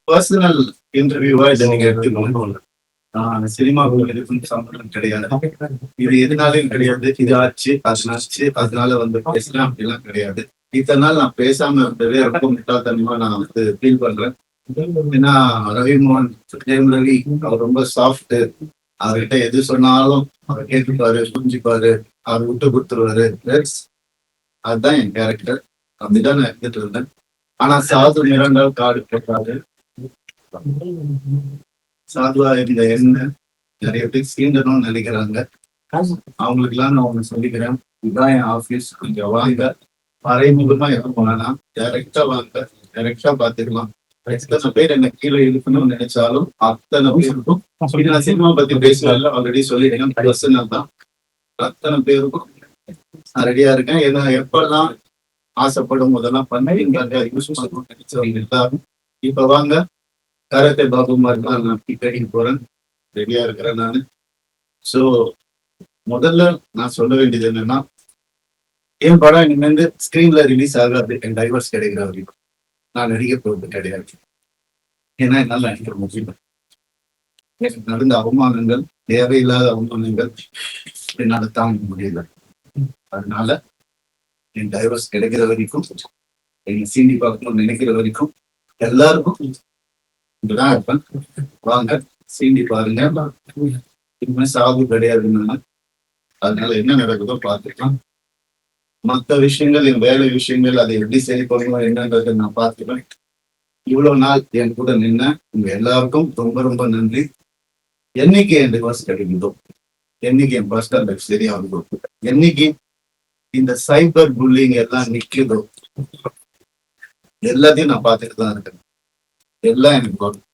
Personal இன்டர்வியூவா இதை நீங்க எடுத்துக்கணும். சினிமாவுக்கு எதுக்கும் சம்பந்தம் கிடையாது. இது எதுனாலும் கிடையாது. இது ஆச்சு அதனால வந்து பேசலாம் அப்படிலாம் கிடையாது. இத்தனை நாள் நான் பேசாம இருந்ததே ரொம்ப முட்டாள்தனமா நான் வந்து ஃபீல் பண்றேன். ஏன்னா ரவிமோகன் ஜெயம் ரவி அவர் ரொம்ப சாஃப்ட். அவர்கிட்ட எது சொன்னாலும் அவர் கேட்டுப்பாரு, புரிஞ்சுப்பாரு, அவர் விட்டு கொடுத்துருவாரு. அதுதான் என் கேரக்டர். அப்படிதான் நான் இருந்துட்டு இருந்தேன். ஆனா சாது நிறங்கள் காடு போட்டாரு. சாதுவா இருந்த என்ன நிறைய பேர் சீண்டணும்னு நினைக்கிறாங்க. அவங்களுக்கு எல்லாம் நான் ஒண்ணு சொல்லிக்கிறேன். இதுதான் என் ஆபீஸ். கொஞ்சம் வாங்க, மறைமுகமா எதுவும் வேணாம், டைரக்டா வாங்க, டைரக்டா பாத்துக்கலாம். எத்தனை பேர் என்ன கீழே இழுக்கணும்னு நினைச்சாலும் அத்தனை பேருக்கும் இது நான் சினிமா பத்தி பேசுவேன்ல, ஆல்ரெடி சொல்லிட்டேன். பர்சனல் தான். அத்தனை பேருக்கும் நான் ரெடியா இருக்கேன். ஏன்னா எப்பெல்லாம் ஆசைப்படும் போதெல்லாம் பண்ண யூஸ் பண்ணணும்னு நினைச்சவங்க எல்லாரும் இப்ப வாங்க. கராத்தே பாபு மாதிரி தான் நான் பிக்கடிக்கு போறேன். ரெடியா இருக்கிறேன் நான். ஸோ முதல்ல நான் சொல்ல வேண்டியது என்னன்னா, என் படம் இனிமேந்து ஸ்கிரீன்ல ரிலீஸ் ஆகாது. என் டைவர்ஸ் கிடைக்கிற வரைக்கும் நான் நடிக்க போறது கிடையாது. ஏன்னா என்னால் நடிக்கிற முடியல. எனக்கு நடந்த அவமானங்கள், தேவையில்லாத அவமானங்கள் என்னால் தாங்க முடியல. அதனால என் டைவர்ஸ் கிடைக்கிற வரைக்கும், என்னை சீண்டி பார்க்கணும்னு நினைக்கிற வரைக்கும் எல்லாருக்கும் இப்படிதான் இருப்பேன். வாங்க, சீண்டி பாருங்க. இனிமே சாவு கிடையாதுன்னா அதனால என்ன நடக்குதோ பார்த்துக்கலாம். மற்ற விஷயங்கள், என் வேலை விஷயங்கள், அதை எப்படி சரி பண்ணணும் என்னன்றதை நான் பார்த்துப்பேன். இவ்வளவு நாள் என் கூட நின்ன உங்க எல்லாருக்கும் ரொம்ப ரொம்ப நன்றி. என்னைக்கு என் டிவோர்ஸ் கிடைக்குதோ, என்னைக்கு என் பர்சனல் லைஃப் சரியாகுதோ, என்னைக்கு இந்த சைபர் புல்லிங் எல்லாம் நிக்குதோ, எல்லாத்தையும் நான் பார்த்துட்டு தான் இருக்கேன். எல்லாம் எனக்கு வரும்.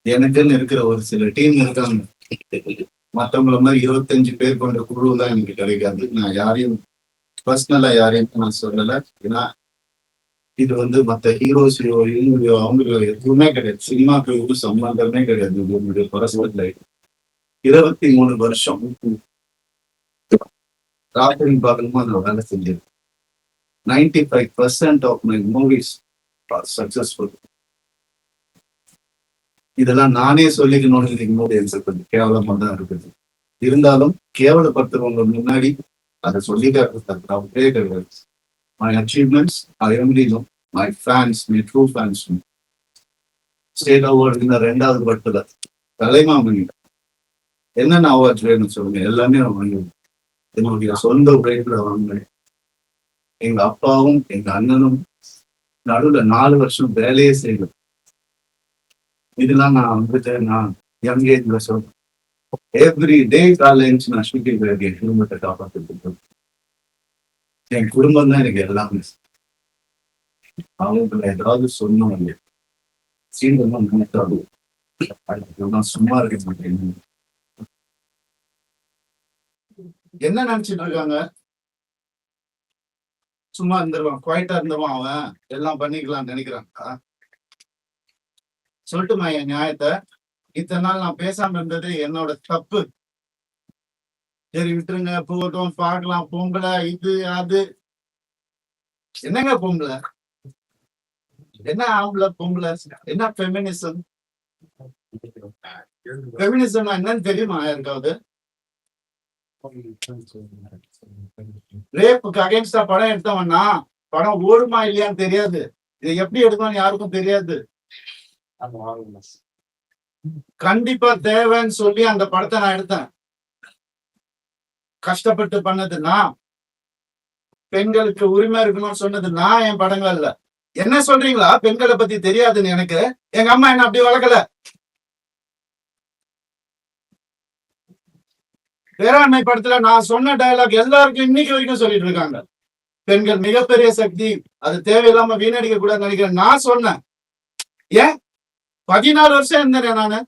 எனக்குன்னு இருக்கிற ஒரு சில டீம் இருக்காங்க. மற்றவங்கள மாதிரி 25 பேர் கொண்ட குழு தான் எனக்கு கிடைக்காது. நான் யாரையும் பர்சனலா யாரையும் நான் சொல்லலை. ஏன்னா இது வந்து மற்ற ஹீரோஸ் இவங்களோ அவங்களோ எதுவுமே கிடையாது. சினிமாக்கு ஒரு சம்பந்தமே கிடையாது. என்னுடைய பர்சனல் லைஃப் 23 வருஷம் ராத்திரி பகலுமா நான் வேலை செஞ்சேன். 95% of my movies are successful. இதெல்லாம் நானே சொல்லிக்கணும்னு நினைக்கும் போது எனக்கு கொஞ்சம் கேவலமா தான் இருக்குது. இருந்தாலும் கேவலப்படுத்துறவங்க முன்னாடி அதை சொல்லிக்காட்டு தப்பே கிடையாது. My achievements I only know. My fans, my true fans. State award இந்த 2வது படத்துல தலைமாமணி என்னென்ன அவார்ட்ஸ் வேணும்னு சொல்லுங்க, எல்லாமே நான் வாங்குவேன். என்னுடைய சொந்த உழைப்புல வாங்கினேன். எங்க அப்பாவும் எங்க அண்ணனும் நடுவுல 4 வருஷம் வேலையே செய்யணும். இதெல்லாம் நான் வந்துட்டு நான் யங் ஏஜ்ல சொல்றேன். எவ்ரி டே காலேஜ் நான் ஷூட்டிங் என் குடும்பத்தை காப்பாற்றிட்டு என் குடும்பம் தான் எனக்கு எல்லாமே. அவங்களை ஏதாவது சொன்னோம் இல்லையா, சீண்டெல்லாம் நினைத்தாலும் நான் சும்மா இருக்க மாட்டேன். என்ன நினைச்சிட்டு இருக்காங்க? சும்மா இருந்துருவான், குவாய்ட்டா இருந்தவன் அவன் எல்லாம் பண்ணிக்கலாம்னு நினைக்கிறாங்க. சொல்லட்டுமா என் நியாயத்தை? இத்தனை நாள் நான் பேசாம இருந்தது என்னோட தப்பு. சரி விட்டுருங்க, போகட்டும், பார்க்கலாம். பொம்பளை இது அது என்னங்க பொம்பளை? என்ன ஆம்பளை பொம்பளை? என்ன ஃபெமினிசம்? ஃபெமினிசம் என்னன்னு தெரியுமா யாருக்காவது? ரேப்புக்கு அகைன்ஸ்டா படம் எடுத்தவன்னா படம் ஓடுமா இல்லையான்னு தெரியாது. இதை எப்படி எடுக்கணும்னு யாருக்கும் தெரியாது. கண்டிப்பா தேவைன்னு சொல்லி அந்த படத்தை நான் எடுத்தேன். கஷ்டப்பட்டு பண்ணதுன்னா, பெண்களுக்கு உரிமை இருக்கணும்னு சொன்னதுன்னா என் படங்கள்ல. என்ன சொல்றீங்களா? பெண்களை பத்தி தெரியாதுன்னு எனக்கு? எங்க அம்மா என்ன அப்படி வளர்க்கல. வேளாண்மை படத்துல நான் சொன்ன டயலாக் எல்லாருக்கும் இன்னைக்கு வரைக்கும் சொல்லிட்டு இருக்காங்க. பெண்கள் மிகப்பெரிய சக்தி, அது தேவையில்லாம வீணடிக்க கூடாதுன்னு நினைக்கிறேன். நான் சொன்னேன். ஏன் 14 வருஷம் இருந்தேன் நானு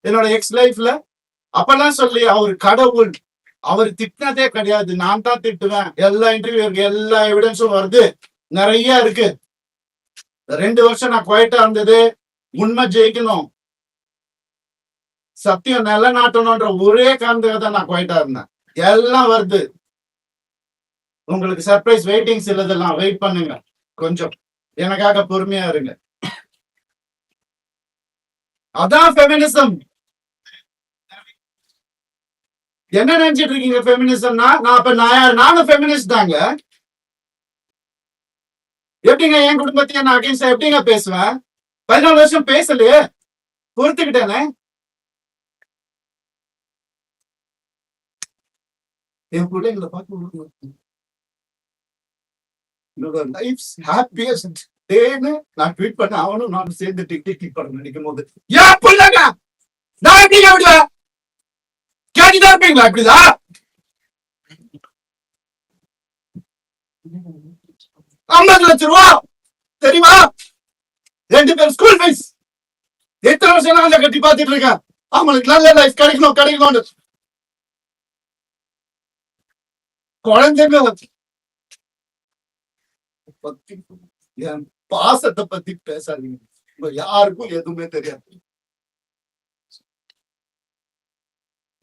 என்னோட எக்ஸ் லைஃப்ல. அப்பெல்லாம் சொல்லி அவர் கடவுள், அவர் திட்டினதே கிடையாது, நான் தான் திட்டுவேன். எல்லா இன்டர்வியூ இருக்கு, எல்லா எவிடன்ஸும் வருது, நிறைய இருக்கு. 2 வருஷம் நான் குவைட்டா இருந்தது உண்மை ஜெயிக்கணும், சத்தியம் நிலநாட்டணும்ன்ற ஒரே காரணத்துக்காக தான் நான் குவைட்டா இருந்தேன். எல்லாம் வருது. உங்களுக்கு சர்ப்ரைஸ் வெயிட்டிங்ஸ் இல்லதெல்லாம் வெயிட் பண்ணுங்க. கொஞ்சம் எனக்காக பொறுமையா இருங்க. அதான் ஃபெமினிசம். என்ன நினைச்சிட்டு இருக்கீங்க ஃபெமினிசம்னா? நான் அப்ப நானும் ஃபெமினிஸ்ட் தாங்க. எப்படிங்க என் குடும்பத்தையும் நான் அகைன்ஸ்டா எப்படிங்க பேசுவேன்? 14 வருஷம் பேசலையே, பொறுத்துக்கிட்டேனே. என் பிள்ளைங்களை பார்த்து லைஃப்ஸ் ஹாப்பியஸ்ட் டேன்னு நான் ட்வீட் பண்ண அவனும் நானும் சேர்ந்து டிக் படம் நினைக்கும் போது ஏன் பிள்ளைங்க நான் எப்படிங்க விடுவேன்? கேட்டுதான் இருப்பீங்களா? இப்படிதான் 50 லட்சம் ரூபா தெரியுமா? 2 பேர் ஸ்கூல் ஃபீஸ். எத்தனை வருஷம் நான் கட்டி பார்த்துட்டு இருக்கேன். அவங்களுக்கு நல்ல லைஃப் கிடைக்கணும்னு. குழந்தைங்க பத்தி என் பாசத்தை பத்தி பேசாதீங்க. யாருக்கும் எதுவுமே தெரியாது.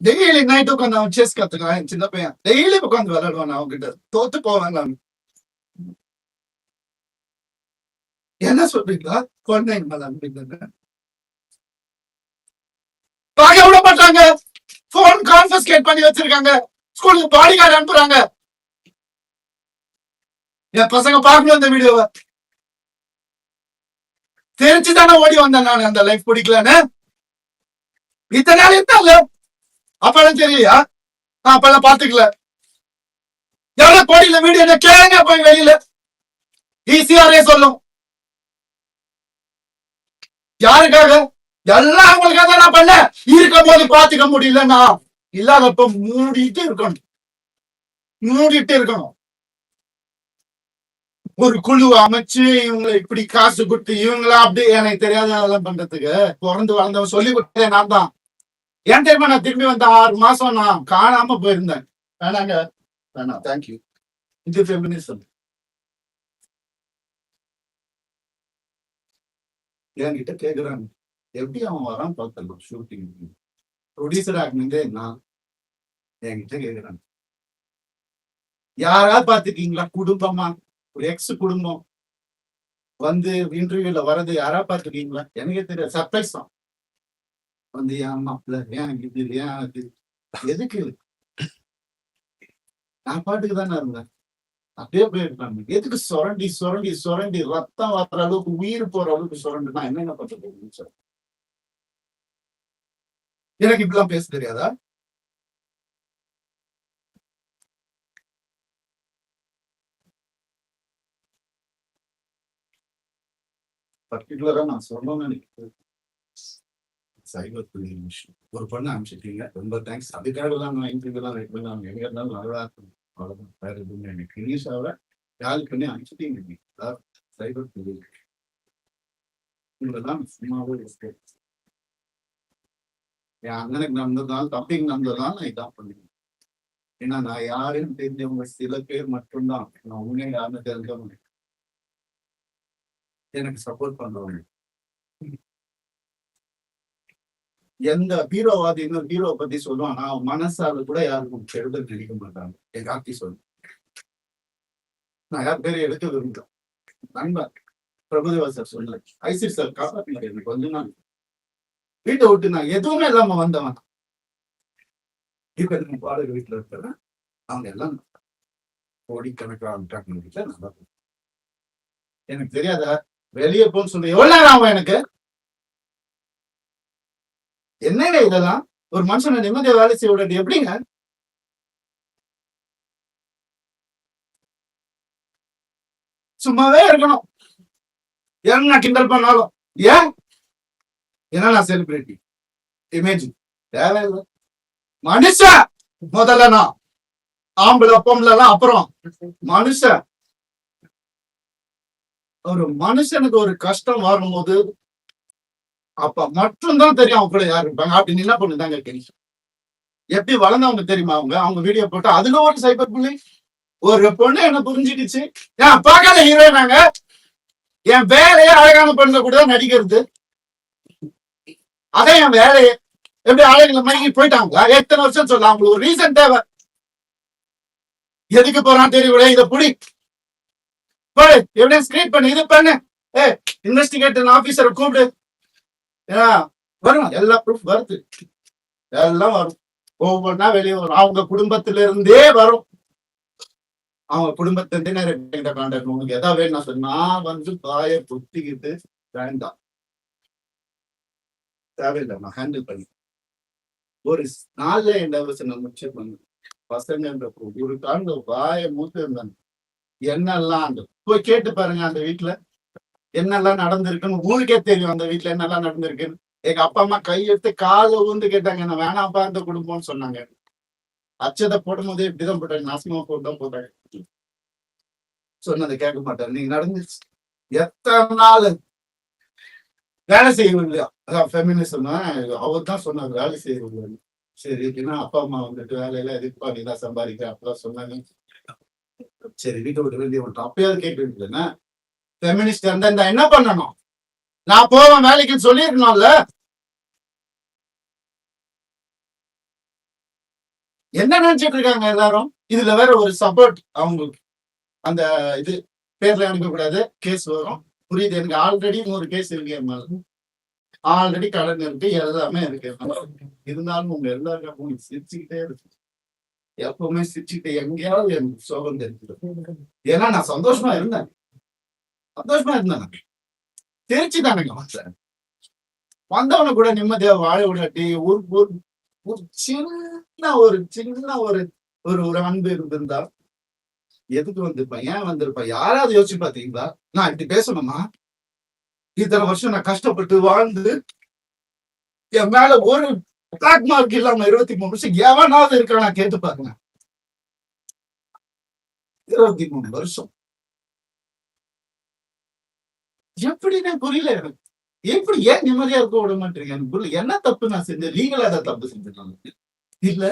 டெய்லி நைட் உட்காந்து அவன் செஸ் கத்துக்கான். சின்ன பையன் டெய்லி உட்காந்து விளையாடுவான். அவங்க கிட்ட தோத்து போவேன் நான். என்ன சொல்றீங்களா? குழந்தைங்க மேல அனுப்பிங்க பார்க்க விட மாட்டாங்க. போன் கான்ஃபிஸ்கேட் பண்ணி வச்சிருக்காங்க. ஸ்கூலுக்கு பாடி கார்டு அனுப்புறாங்க. என் பசங்க பார்க்கணும் இந்த வீடியோவை. தெரிச்சுதானே ஓடி வந்தேன் நான். அந்த லைஃப் பிடிக்கலன்னு இத்தனை நாள் இருந்தால அப்பெல்லாம் தெரியலையா? அப்பெல்லாம் பாத்துக்கல. எவ்வளவு கோடியில வீடியோ கேளுங்க போய் வெளியில. ஈஸியாரே சொல்லும். யாருக்காக? எல்லாம் அவங்களுக்காக தான் நான் பண்ண. இருக்கும் போது பாத்துக்க முடியலன்னா இல்லாதப்ப மூடிட்டு இருக்கணும். ஒரு குழு அமைச்சு இவங்களை இப்படி காசு கொடுத்து இவங்களா அப்படி எனக்கு தெரியாத அதெல்லாம் பண்றதுக்கு பிறந்து வளர்ந்தவன் சொல்லி கொடுத்தேன் நான் தான். ஏன் தெரியுமா? நான் திரும்பி வந்த 6 மாசம் நான் காணாம போயிருந்தேன். வேணாங்க, வேணாம், தேங்க்யூ. இது ஃபெமினிசம். என்கிட்ட கேக்குறாங்க எப்படி அவன் வரான் பார்த்தல ஷூட்டிங் ப்ரொடியூசர் ஆகினதே நான். என்கிட்ட கேக்குறாங்க யாராவது பாத்துருக்கீங்களா குடும்பமா? ஒரு எக்ஸ் குடும்பம் வந்து இன்டர்வியூல வர்றது யாரா பாத்துருக்கீங்களா? எனக்கே தெரியாது. சர்ப்ரைஸ் தான். வந்து ஏன் மாப்பிள்ள, ஏன் இது, ஏன் அது, எதுக்கு? நான் பாட்டுக்கு தானே இருந்தேன். அப்படியே போயிருக்காங்க. எதுக்கு சுரண்டி ரத்தம் வர்ற அளவுக்கு உயிர் போற அளவுக்கு சுரண்டு நான் என்னென்ன பண்றது சார்? எனக்கு இப்படிலாம் பேச தெரியாதா? பர்டிகுலரா நான் சொல்லணும்னு நினைக்கிறேன். சைபர் புல்லிங் விஷயம். ஒரு பொண்ணு அனுப்பிச்சிட்டீங்க, ரொம்ப தேங்க்ஸ். அதுக்காக தான் நான் இன்டர்வியூலாம் வெயிட் பண்ணி அவங்க எங்க இருந்தாலும் நல்லா இருக்கும். அவ்வளவுதான், வேற எதுவுமே எனக்கு இனிஷாவை கால் பண்ணி அனுப்பிச்சிட்டீங்க. சைபர் புல்லிங் உங்களெல்லாம் சும்மாவே இருக்கு. என் அண்ணனுக்கு நடந்ததுனால தம்பிக்கு நடந்ததுனால நான் இதான் பண்ணுவேன். ஏன்னா நான் யாருன்னு தெரிஞ்சவங்க சில பேர் மட்டும்தான். நான் உண்மையை யாருன்னு தெரிஞ்சவங்க எனக்கு சப்போர்ட் பண்றவங்க. எந்த ஹீரோவாதி இன்னும் ஹீரோ பத்தி சொல்லுவான், நான் மனசால கூட யாருக்கும் கெடுதல் நினைக்க மாட்டாங்க. என் கார்த்தி சொல்லு, நான் யார் பேரை எடுக்க விரும்புகிறேன். நண்பர் பிரபுதேவா சார் சொல்லல, ஐசி சார் காப்பாத்தினார். எனக்கு கொஞ்ச நாள் வீட்டை விட்டு நான் எதுவுமே இல்லாம வந்தவன். இப்ப எனக்கு பாடகர் வீட்டுல இருக்கிறேன். அவங்க எல்லாம் கோடிக்கணக்கான வீட்டுல நல்லா எனக்கு தெரியாத வெளியே போன்னு சொல்லி எவ்வளவு நேரம் ஆகும் எனக்கு? என்னங்க இதெல்லாம்? ஒரு மனுஷனை நிம்மதியா வேலை செய்ய விடாது எப்படிங்க? சும்மாவே இருக்கணும். என்ன கிண்டல் பண்ணாலும் ஏன்? ஏன்னா நான் செலிபிரிட்டி இமேஜ் தேவையில்லை. மனுஷன் முதல்ல, நான் ஆம்பளை பொம்பளைலாம் அப்புறம். மனுஷன், ஒரு மனுஷனுக்கு ஒரு கஷ்டம் வரும்போது அப்ப மட்டும்தான் தெரியும் அவங்க கூட யாரு இருப்பாங்க. அப்படின்னு என்ன பண்ணுதாங்க தெரியும். எப்படி வளர்ந்தவங்க தெரியுமா? அவங்க வீடியோ போட்டு அதுல ஒரு சைபர் புள்ளி. ஒரு பொண்ணு என்ன புரிஞ்சுக்கிச்சு. ஏன் பார்க்காத ஹீரோயினாங்க. என் வேலையே அழகான பொண்ணு கூட தான் நடிக்கிறது. அதான் என் வேலையே. எப்படி அழகுல மயங்கி போயிட்டாங்களா? எத்தனை வருஷம் சொல்ல அவங்களுக்கு ஒரு ரீசன் தேவை. எதுக்கு போறான்னு தெரியல. இதை புடி போடு, எவிடன்ஸ் கிரியேட் பண்ணு, இது பண்ணு. இன்வெஸ்டிகேட் ஆபீசரை கூப்பிடு. வரும், எல்லா ப்ரூஃப் வருது, எல்லாம் வரும். ஒவ்வொன்னா வெளியே வரும். அவங்க குடும்பத்தில இருந்தே வரும். அவங்க குடும்பத்திலிருந்தே நிறைய என்கிட்ட கான்டாக்ட். உங்களுக்கு எதாவது வேணும் நான் நான் வந்து பாய புத்திக்கிட்டு வேண்டாம், தேவையில்லை, நான் ஹேண்டில் பண்ணி ஒரு நாள்ல என் நான் முடிச்சு பண்ணு பசங்கன்ற ஒரு காண்ட வாய மூத்து இருந்தாங்க. என்னெல்லாம் போய் கேட்டு பாருங்க அந்த வீட்டுல என்னெல்லாம் நடந்திருக்குன்னு ஊருக்கே தெரியும். அந்த வீட்டுல என்னெல்லாம் நடந்திருக்குன்னு எங்க அப்பா அம்மா கையெடுத்து காலை ஊந்து கேட்டாங்க. என்ன வேணாப்பா அந்த குடும்பம்னு சொன்னாங்க. அச்சதை போடும் போதே இப்படிதான் போட்டாங்க, நாசமா போட்டுதான் போட்டாங்க. சொன்னதை கேட்க மாட்டாரு. நீங்க நடந்துச்சு எத்தனை நாள் வேலை செய்யணும் இல்லையா? அதான் ஃபெமினிசம் அவர் தான் சொன்னார், வேலை செய்யணும். சரி, ஏன்னா அப்பா அம்மா வந்துட்டு வேலையில எதுக்குப்பா நீ தான் சம்பாதிக்கிற அப்பதான் சொன்னாங்க. சரி, வீட்டை விட்டு வெளியே விட்டோம். அப்பயாவது கேட்டு ஃபெமினிஸ்ட் இருந்தா என்ன பண்ணணும்? நான் போவேன் வேலைக்கு சொல்லிருக்கணும்ல. என்ன நினைச்சிட்டு இருக்காங்க எல்லாரும்? இதுல வேற ஒரு சப்போர்ட் அவங்களுக்கு. அந்த இது பேர்ல அனுப்ப கூடாது, கேஸ் வரும். புரியுது எனக்கு. ஆல்ரெடி 100 கேஸ் இருக்கு, ஆல்ரெடி கடன் இருக்கு, எல்லாமே இருக்கு. இருந்தாலும் உங்க எல்லாருக்கும் சிரிச்சுக்கிட்டே இருக்கு. எப்பவுமே சிரிச்சுக்கிட்டே எங்கேயாவது எனக்கு சோகம் தெரிஞ்சிடும். ஏன்னா நான் சந்தோஷமா இருந்தேன், தெரிச்சு தானேங்க வந்தவனை கூட நிம்மதியா வாழ விடாட்டி ஒரு சின்ன ஒரு அன்பு இருந்திருந்தா எதுக்கு வந்திருப்பேன், ஏன் வந்திருப்பேன்? யாராவது யோசிச்சு பாத்தீங்களா? நான் இப்படி பேசணுமா? இத்தனை வருஷம் நான் கஷ்டப்பட்டு வாழ்ந்து என் மேல ஒரு பிளாக் மார்க் இல்லாம 23 வருஷம் எவனாவது இருக்கா? நான் கேட்டு பாருங்க. 23 வருஷம் எப்படின்னு புரியல எனக்கு. எப்படி ஏன் நிம்மதியா இருக்க விட மாட்டீங்க? எனக்கு புரியல. என்ன தப்பு நான் செஞ்சேன்? லீகலா ஏதாவது தப்பு செஞ்சுட்டாங்க இல்ல?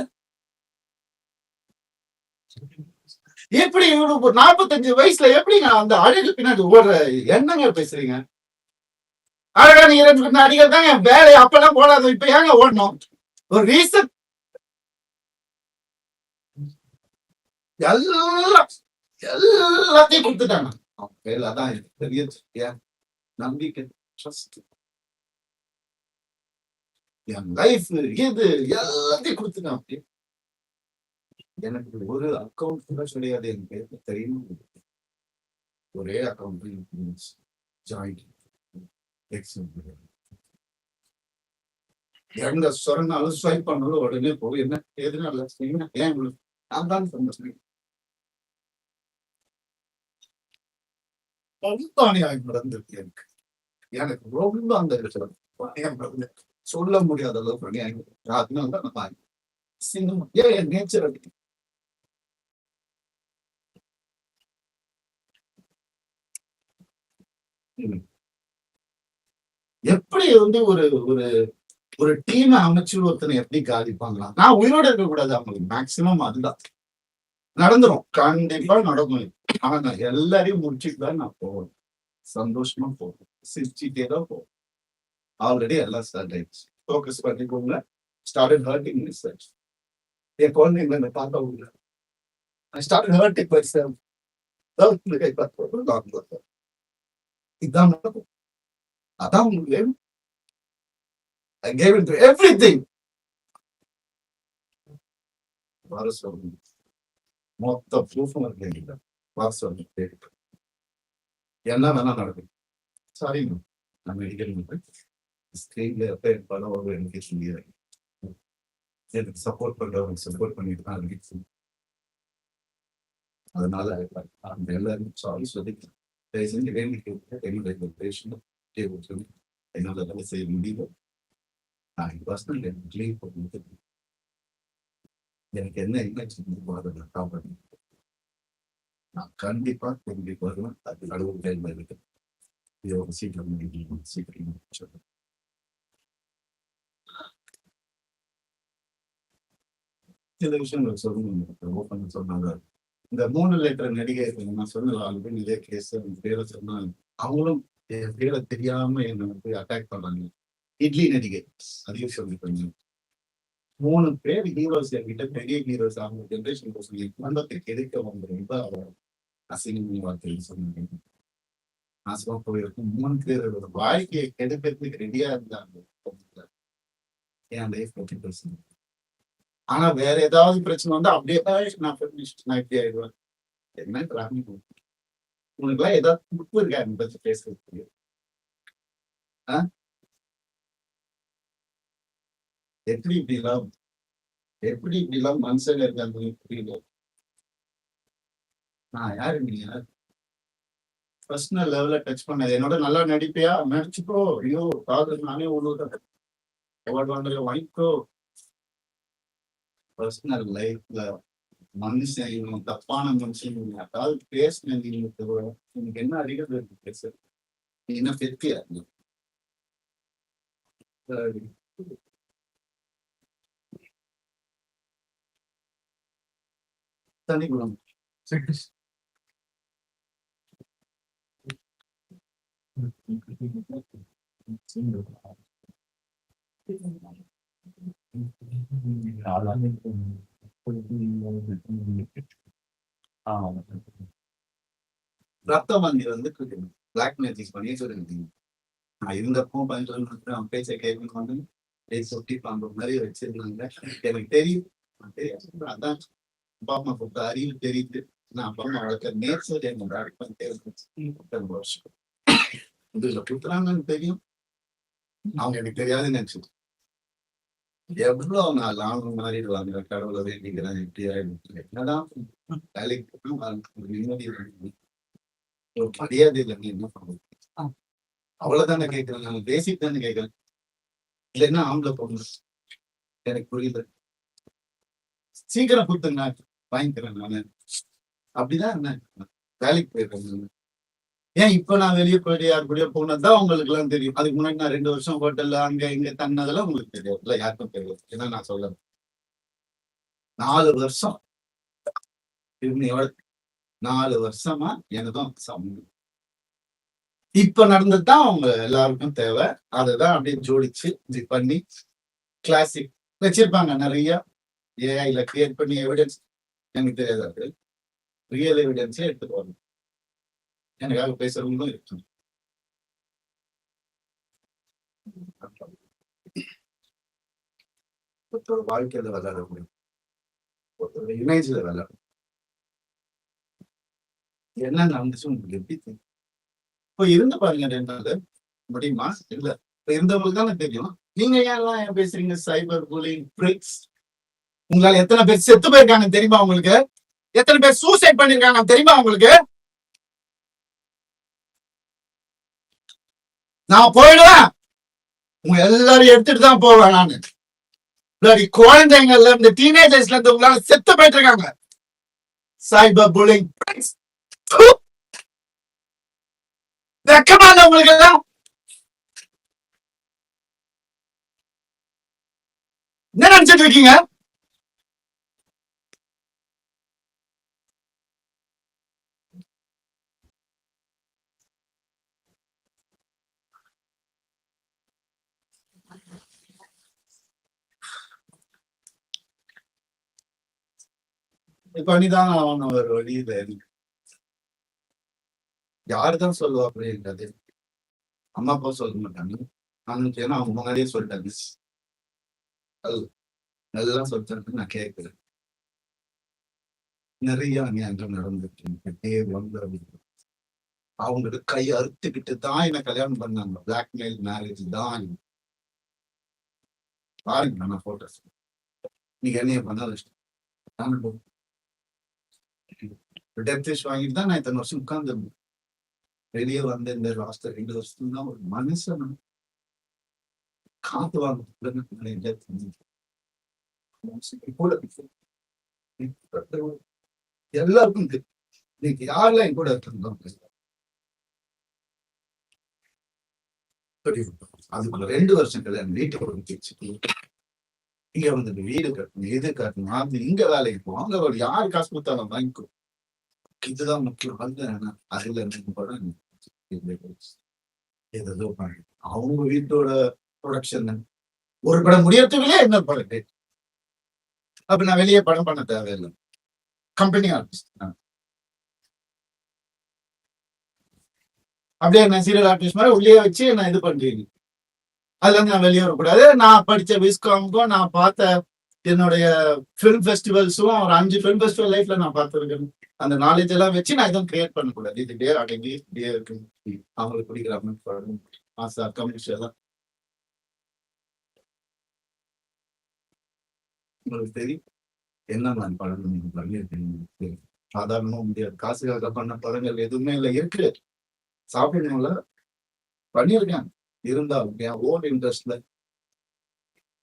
எப்படி இவனுக்கு 45 வயசுல எப்படிங்க அந்த அழகு பின்னாடி ஓடுற என்னங்க பேசுறீங்க? அழகா நீங்க 2 அடிகள் தாங்க வேலை. அப்பெல்லாம் போடாத, இப்ப ஏங்க ஓடணும்? ஒரு ரீசன். எல்லாத்தையும் கொடுத்துட்டாங்க. அதான் பெரிய நம்பிக்கை, ட்ரஸ்ட், என் லைஃப் இது எல்லாத்தையும் கொடுத்துட்டான். எனக்கு ஒரு அக்கௌண்ட் கூட கிடையாது, என் பேருக்கு தெரியும். ஒரே அக்கௌண்ட் ஜாயிண்ட் எங்க சொன்னாலும் ஸ்வைப் பண்ணாலும் உடனே போய் என்ன எதுனால ஏன் நான் தான் சொன்னேன். நடந்திருக்கு எனக்கு. எனக்கு ரொம்ப அந்த சொல்ல முடியாத அளவுக்கு அதனால தான் சினிமா ஏன் நேச்சர் அடிக்கும். எப்படி வந்து ஒரு ஒரு ஒரு டீம் அமைச்சு ஒருத்தனை எப்படி காதிப்பாங்களா? நான் உயிரோட இருக்கக்கூடாது அவங்களுக்கு. மேக்சிமம் அதுதான் நடந்துரும், கண்டிப்பா நடக்கும். ஆனா நான் எல்லாரையும் முடிச்சுட்டு தான் நான் போவேன். சந்தோஷமா போவேன், சிரிச்சுட்டே தான் போவேன். ஆல்ரெடி எல்லாம் ஸ்டார்ட் ஆயிடுச்சு. ஃபோக்கஸ் பண்ணிக்கோங்க. Started hurting research. என் குழந்தைங்களை என்ன பார்க்க முடியல. I started hurting myself. இதான் நடக்கும். அதான் உங்களுக்கு வேணும். I gave into everything. மொத்த ப்ரூஃபும் இருக்கு. என்ன வேணா நடக்கும். சாரி, நான் மெடிக்கல் ஸ்கிரீன்ல எப்ப படம் வரும் எனக்கு தெரியாது. எனக்கு சப்போர்ட் பண்றவங்க சப்போர்ட் பண்ணிட்டு தான் இருக்கு. அதனால அந்த எல்லாரும் சாரி சொல்லிக்கிறேன். என்னுடைய பேஷண்ட் என்னால வேலை செய்ய முடியல. நான் பர்சனல் எனக்கு என்ன என்ன காப்பாற்ற நான் கண்டிப்பா திரும்பி வருவேன். அது நடுவு டைம்ல இருக்கு. இதோட சீக்கிரம் சீக்கிரம் சொல்றேன். சில விஷயங்கள் சொல்லணும் சொன்னாங்க. இந்த 3 லிட்டர் நடிகை நான் சொன்ன ஆல்ரெடி இதே கேஸ் பேரை சொன்னாங்க. அவங்களும் என் பேரை தெரியாம என்னை வந்து அட்டாக் பண்றாங்க. இட்லி நடிகை அதையும் சொல்லிருப்பாங்க. 3 பேர் ஹீரோஸ் என்கிட்ட, பெரிய ஹீரோஸ். அவங்க ஜென்ரேஷன் சொல்லி குடும்பத்துக்கு எதிர்க்க வந்துருந்தா அசிங்க வார்த்தைகள் சொன்னாங்க. நாசமா போயிருக்கும். 3 பேரோட வாழ்க்கையை கெடுக்கிறதுக்கு ரெடியா இருந்தாங்க. என் லைஃப் பத்தி பேசுங்க. ஆனா வேற ஏதாவது பிரச்சனை வந்து அப்படியே நான் நான் இப்படி ஆயிடுவேன். என்ன பிராமி உனக்கு எல்லாம் ஏதாவது துப்பு இருக்கா என்னை பத்தி பேசுறதுக்கு? எப்படி இப்படிலாம் மனுஷங்க இருக்காங்க புரியல. நான் யாரு நீங்க பர்சனல் லெவல்ல டச் பண்ணது என்னோட நல்லா நடிப்பியா நடிச்சுக்கோ. ஐயோ காதல் நானே ஒண்ணு அவார்ட் வாங்குற வாங்கிக்கோ. பர்சனல் லைஃப்ல மனுஷன் இவங்க தப்பான மனுஷன் யாராவது பேசினேன் எனக்கு என்ன அதிகம் இருக்கு பேச. நீ என்ன பெத்தியா தனிக்குளம் ரத்த வங்கி வந்து பிளாக் மேஜிக் பண்ணி சொல்லிருந்தீங்க. நான் இருந்தப்போ பயன்படுத்த அவன் பேச்சை கேட்கணும் சொட்டி பாம்பு மாதிரி வச்சிருந்தாங்க. எனக்கு தெரியும் அதான் அப்பா அம்மா கொடுத்த அறிவு தெரியுது. நான் அப்பா அம்மா வளர்க்க நேச்சர் என்னோட வருஷம் இதுல குத்துறாங்கன்னு தெரியும். அவங்க எனக்கு தெரியாதுன்னு நினைச்சு எவ்வளவு நாள் அவங்க மாறிடுவாங்க. கடவுளை வேண்டிக்கிறேன் எப்படியா என்னதான் வேலைக்கு நிம்மதி ஒரு மரியாதை இல்லை. நீ என்ன பண்ணுறது? அவ்வளவுதானே கேட்கிறேன். நான் பேசிக் தானே கேட்கிறேன். இல்லைன்னா ஆம்பளை பொண்ணு எனக்கு புரியல. சீக்கிரம் கொடுத்துங்க வாங்கிக்கிறேன் நானு. அப்படிதான் என்ன வேலைக்கு போயிருக்கேன். ஏன் இப்ப நான் வெளியே போயிட்டு யாரு கூடயோ போனதுதான் உங்களுக்கு எல்லாம் தெரியும். அதுக்கு முன்னாடி நான் 2 வருஷம் ஹோட்டல்ல அங்க இங்க தங்கினதெல்லாம் உங்களுக்கு தெரியும். இல்ல யாருக்கும் தெரியாது. ஏன்னா நான் சொல்ல 4 வருஷம் 4 வருஷமா எனக்கும் சம்பந்தம். இப்ப நடந்ததுதான் அவங்க எல்லாருக்கும் தேவை. அதுதான் அப்படியே ஜோடிச்சு இது பண்ணி கிளாசிக் வச்சிருப்பாங்க நிறைய. ஏஐல கிரியேட் பண்ணி எவிடன்ஸ் எனக்கு தெரியாது. ரியல் எவிடன்ஸே எடுத்துட்டு வரணும். எனக்காக பேசுறவங்களும் இருக்கு. ஒருத்தரோட வாழ்க்கையில விளையாட முடியும், ஒருத்தரோட இமேஜ்ல விளையாட என்ன நடந்துச்சு உங்களுக்கு எப்படி தெரியும்? இப்ப இருந்து பாருங்க 2 நாள் முடியுமா? இல்ல இப்ப இருந்தவங்களுக்கு தானே தெரியும். நீங்க ஏன்லாம் ஏன் பேசுறீங்க? Cyber bullying tricks. உங்களால எத்தனை பேர் செத்து போயிருக்காங்க தெரியுமா உங்களுக்கு? எத்தனை பேர் சூசைட் பண்ணிருக்காங்க தெரியுமா உங்களுக்கு? நான் போயிடுவேன். உங்க எல்லாரும் எடுத்துட்டு தான் போவேன் நானு. குழந்தைங்கள்ல இருந்து டீனேஜர்ஸ்ல இருந்து உங்களால செத்து போயிட்டு இருக்காங்க. சைபர் புல்லிங் வெக்கமா இல்ல உங்களுக்கு எல்லாம்? என்ன நினைச்சிட்டு இருக்கீங்க? பண்ணிதான் அவன் ஒரு வழியில யாருதான் சொல்லுவா அப்படி இருக்காது. அம்மா அப்பா சொல்ல மாட்டாங்க. ஏன்னா அவங்க முன்னாடியே சொல்லிட்டாங்க. நல்லா சொல்லிட்டாங்க. நான் கேட்கிறேன். நிறைய அநியாயங்கள் நடந்துட்டு அவங்களுக்கு கை அறுத்துக்கிட்டு தான் என்ன கல்யாணம் பண்ணாங்க. பிளாக்மெயில் மேரேஜ் தான். பாருங்க நான் போட்டோஸ். நீங்க என்னைய பண்ணாத டெப்டிஷ் வாங்கிட்டு தான் நான் இத்தனை வருஷம் உட்கார்ந்து வெளியே வந்து இந்த லாஸ்ட் 2 வருஷம் தான் ஒரு மனுஷன் காத்து வாங்க எல்லாருக்கும் இன்னைக்கு யாரெல்லாம் என் கூட இருக்காங்க அதுக்குள்ள 2 வருஷம் கல்யாணம் வீட்டுக்கு இங்க வந்து வீடு கட்டணும், எது கட்டணும், அது இங்க வேலைக்கு போவோம். அங்க ஒரு யாரு காசு கொடுத்தாலும் வாங்கிக்கும். இதுதான் முக்கியம். அதுல இருந்து ஏதோ அவங்க வீட்டோட ப்ரொடக்ஷன் ஒரு படம் முடியறதுக்குள்ளே என்ன படம். அப்ப நான் வெளியே படம் பண்ண தேவையில்லை. கம்பெனி ஆர்டிஸ்ட் அப்படியே நான் சீரியல் ஆர்டிஸ்ட் மாதிரி உள்ளே வச்சு நான் இது பண்றீங்க. அதுல இருந்து நான் வெளியே வரக்கூடாது. நான் படிச்ச விஸ்காமுக்கும் நான் பார்த்த என்னுடைய ஃபிலிம் ஃபெஸ்டிவல்ஸும் ஒரு 5 ஃபிலிம் ஃபெஸ்டிவல் லைஃப்ல நான் பார்த்துருக்கேன். அந்த நாலேஜ் எல்லாம் வச்சு நான் எதுவும் கிரியேட் பண்ணக்கூடாது. இது டே அடங்கி இப்படியே இருக்கு. அவங்களுக்கு பிடிக்கிற மாதிரி ஆசை கம்யூனிஸ்ட் உங்களுக்கு தெரியும் என்ன நான் படம் நீங்க பண்ணியிருக்கீங்க. சாதாரணமா முடியாது. காசுக்காக பண்ண படங்கள் எதுவுமே இல்லை. இருக்கு சாப்பிடணும்ல பண்ணியிருக்கேன். இருந்தாலும் என் ஓன் இன்ட்ரெஸ்ட்ல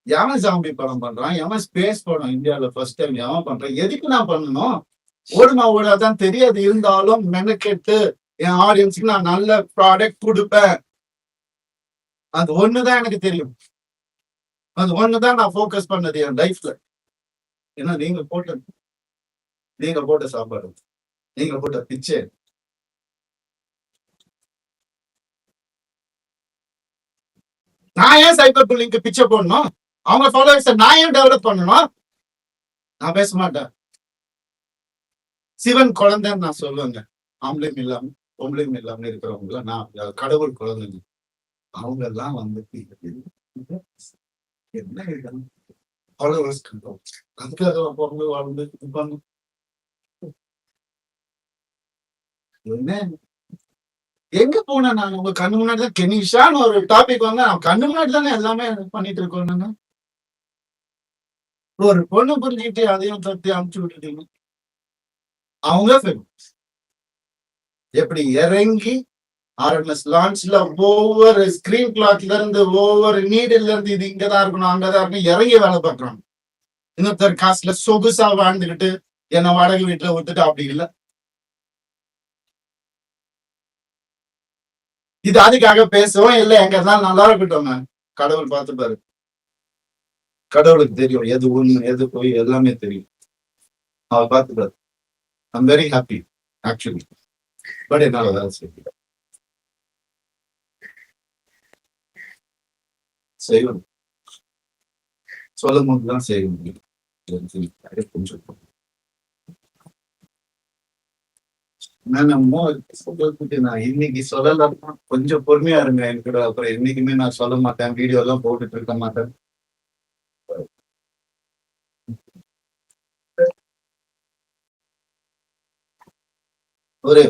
எவன் ஜாம்பி படம் பண்றான், எவன் ஸ்பேஸ் படம் இந்தியாவில ஃபர்ஸ்ட் டைம் எவன் பண்றான், எதுக்கு நான் பண்ணணும்? ஓடுமா ஓடாதான் தெரியாது. இருந்தாலும் மெனக்கெட்டு என் ஆடியன்ஸுக்கு நான் நல்ல ப்ராடக்ட் கொடுப்பேன். அது ஒண்ணுதான் எனக்கு தெரியும். அது ஒண்ணுதான் நான் ஃபோக்கஸ் பண்ணது என் லைஃப்ல. ஏன்னா நீங்க போட்ட சாப்பாடு, நீங்க போட்ட பிச்சை, நான் ஏன் சைபர் புல்லிங்க்கு பிச்சை போடணும்? அவங்க ஃபாலோவர்ஸை நான் ஏன் டெவலப் பண்ணணும்? நான் பேச மாட்டேன். சிவன் குழந்தைன்னு நான் சொல்லுவேங்க. ஆம்பளையும் இல்லாம பொம்பளையும் இல்லாம இருக்கிறவங்க நான் கடவுள் குழந்தைங்க. அவங்க எல்லாம் வந்துட்டு என்ன ஃபாலோவர்ஸ் அதுக்காக பொருள் வாழ்ந்து என்ன எங்க போனேன் நான்? உங்க கண்ணு முன்னாடிதான் கெனிஷான்னு ஒரு டாபிக் வந்து கண்ணு முன்னாடி தானே எல்லாமே பண்ணிட்டு இருக்கோம். ஒரு பொண்ணு புரிஞ்சுக்கிட்டு அதையும் தத்தி அமுச்சு விட்டுட்டீங்க. அவங்க எப்படி இறங்கி ஆர்என்எஸ் லான்ச்ல ஒவ்வொரு ஸ்கிரீன் கிளாத்ல இருந்து ஒவ்வொரு நீடில இருந்து இது இங்கதான் இருக்கணும் அங்கதான் இருக்கணும் இறங்கி வேலை பார்க்கறாங்க. இன்னொருத்தர் காசுல சொகுசா வாழ்ந்துகிட்டு என்ன வாடகை வீட்டுல விட்டுட்டு அப்படி இல்லை. இது அதுக்காக பேசுவோம் இல்லை. எங்க இருந்தாலும் நல்லா இருக்கட்டும். கடவுள் பார்த்துப்பாரு. கடவுளுக்கு தெரியும் எது உண்மை எது போய் எல்லாமே தெரியும். அவர் பார்த்துப்பாரு. I'm very happy actually. But என்னால வேலை செய்யணும். சொல்லும் போதுதான் செய்ய முடியும். கொஞ்சம் நான் இன்னைக்கு சொல்லலாம். கொஞ்சம் பொறுமையா இருங்க எனக்கு. அப்புறம் என்னைக்குமே நான் சொல்ல மாட்டேன். வீடியோ எல்லாம் போட்டுட்டு இருக்க மாட்டேன். ஒரே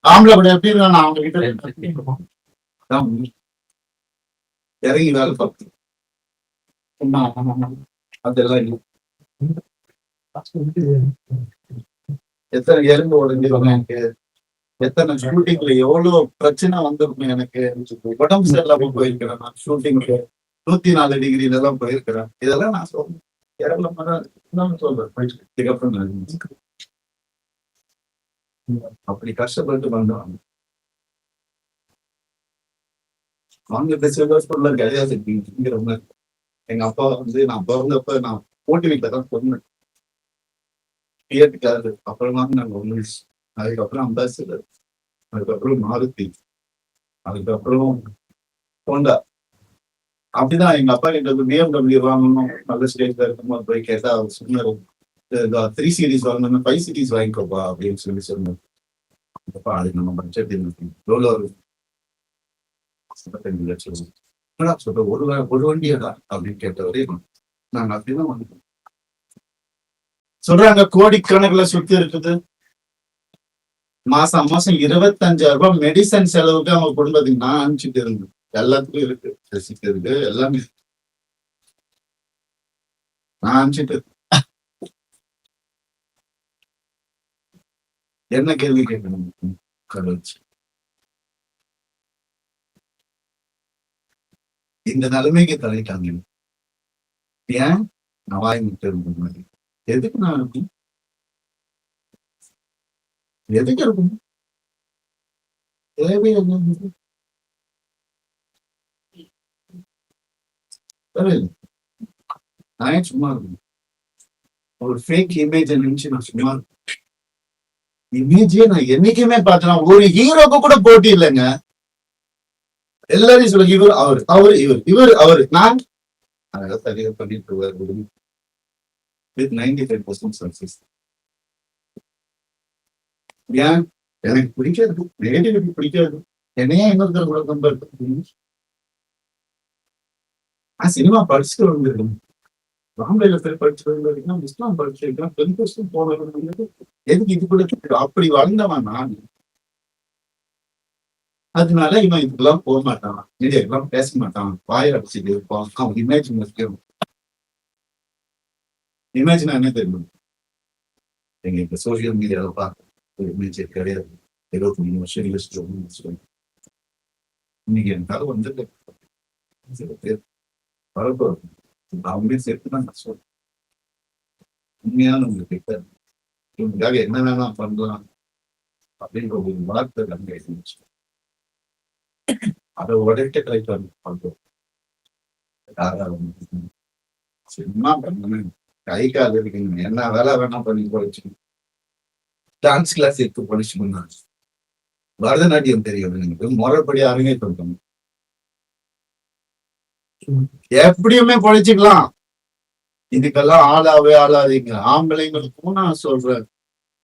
ஆம்பளை கூட எப்படி இருக்கான் அவங்க கிட்ட இறங்கி வேலை பார்த்து அதெல்லாம் இல்லை. எத்தனை எறும்பு உடஞ்சிருவாங்க எனக்கு. எத்தனை ஷூட்டிங்ல எவ்வளவு பிரச்சனை வந்திருக்கும் எனக்கு. உடம்பு சரியில்லாம போயிருக்கிறேன் நான். ஷூட்டிங்க்கு 104 டிகிரில எல்லாம் போயிருக்கிறேன். இதெல்லாம் நான் சொல்றேன். இறங்கலாம் சொல்றேன். இதுக்கப்புறம் அப்படி கஷ்டப்பட்டு வந்தோம். அவங்க பேசுறதுல கிடையாது. எங்க அப்பா வந்து நான் பிறந்தப்ப நான் போட்டி வீட்டுல தான் சொன்னேன். தியேட்டருக்காரு. அப்புறமா நாங்க ஒண்ணு. அதுக்கப்புறம் அம்பாசிடர், அதுக்கப்புறம் மாருதி, அதுக்கப்புறம் ஹோண்டா. அப்படிதான் எங்க அப்பா கிட்ட BMW வாங்கணும் நல்ல ஸ்டேஜ்ல இருக்கும்போது போய் கேட்டா அவர் சொன்னாரு 3 சீரீஸ் வாங்கணும் 5 சீரீஸ் வாங்கிக்கோப்பா அப்படின்னு சொன்னாரு. அப்பா அதுக்கு நம்ம பட்ஜெட் எவ்வளோ 55 லட்சம் சொல்ற ஒரு வண்டியடா அப்படின்னு கேட்டவரே நாங்க அப்படிதான் வந்து சொல்றாங்க. கோடிக்கணக்கில் சுத்தி இருக்குது. மாசம் 25,000 ரூபாய் மெடிசன் செலவுக்கு அவங்க குடும்பத்துக்கு நான் அனுப்பிச்சுட்டு இருந்தேன். எல்லாத்துக்கும் இருக்கு, ரெசிப்ட் இருக்கு, எல்லாமே நான் அனுப்பிச்சுட்டு என்ன கேள்வி கேட்கணும் கடவுச்சு இந்த நிலைமைக்கு தள்ளிட்டாங்க. ஏன் நான் வாய் விட்டு இருந்த மாதிரி எதுக்கு நான் இருக்கும் எதுக்கு இருக்கும் தேவை என்ன நான் ஏன் சும்மா இருக்கணும் ஒரு ஃபேக் இமேஜ் நினைச்சு நான் சும்மா இமேஜே நான் என்னைக்குமே பார்த்தேன் ஒரு ஹீரோக்கு கூட போட்டி இல்லைங்க எல்லாரையும் சொல்ல இவர் அவர் அவரு இவர் இவர் அவரு நான் அதெல்லாம் சரியா பண்ணிட்டு வித் 95% சக்சஸ் ஏன் எனக்கு பிடிக்காது நெகட்டிவிட்டி பிடிக்காது என்னையா இன்னொருத்தர் கூட கம்பேர் சினிமா படிச்சுட்டு வந்திருக்கேன் ராம்லைல பேர் படிச்சுட்டு வந்திருக்கேன் இஸ்லாம் படிச்சிருக்கேன் 10% போனது எதுக்கு இது கூட அப்படி வளர்ந்தவன் நான் அதனால இவன் இதுக்கெல்லாம் போக மாட்டான் மீடியாக்கெல்லாம் பேச மாட்டான் வாயில அடிச்சுட்டு இருப்பான் அவன் இமேஜின் முக்கியம் இமேஜினா என்ன தெரியும் எங்க இப்ப சோசியல் மீடியாவை பார்க்க ஒரு இமேஜ் கிடையாது 23 வருஷம் யோசிச்சு இன்னைக்கு என் கதை வந்துட்டு சில பேர் பரப்பு அவங்களே சேர்த்து தான் நான் சொல்றேன் உண்மையான உங்களுக்கு கிட்ட இவங்களுக்காக என்ன வேணா பண்ணலாம் அப்படின்ற ஒரு வார்த்தை நம்ம எழுதிச்சு அதை உடைக்க ட்ரை பண்றோம் சும்மா பண்ணணும் கை கால் இருக்கணும் என்ன வேலை வேணா பண்ணி படிச்சுக்கணும் டான்ஸ் கிளாஸ் எடுத்து படிச்சுக்கணும் பரதநாட்டியம் தெரியும் எனக்கு முறைப்படி அரங்கேற்றணும் எப்படியுமே படிச்சுக்கலாம் இதுக்கெல்லாம் ஆளாதீங்க ஆம்பளைங்களுக்கும் நான் சொல்றேன்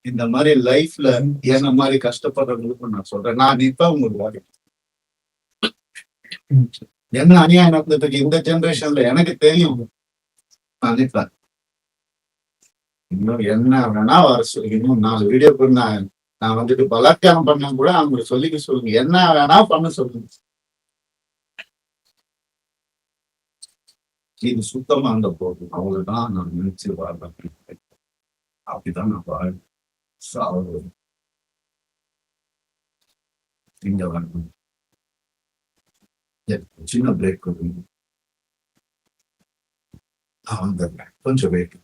இந்த மாதிரி லைஃப்ல என்ன மாதிரி கஷ்டப்படுறவங்களுக்கும் நான் சொல்றேன் நான் இப்ப உங்களுக்கு என்ன அநியாயம் நடந்ததுக்கு இந்த ஜெனரேஷன்ல எனக்கு தெரியும் நான் நினைப்பேன் இன்னும் என்ன வேணா வர சொல்லி இன்னும் 4 வீடியோ நான் வந்துட்டு பலாத்காரம் பண்ண கூட அவங்களுக்கு சொல்லிக்க சொல்லுங்க என்ன வேணா பண்ண சொல்லுங்க இது சுத்தமா அந்த போதும் அவங்கதான் நான் நினைச்சு வாழ்றேன் அப்படிதான் நான் வாழ் சாவது இங்க வரணும் சின்ன பிரேக் கொடுங்க நான் வந்துடுறேன் கொஞ்சம் வெயிட்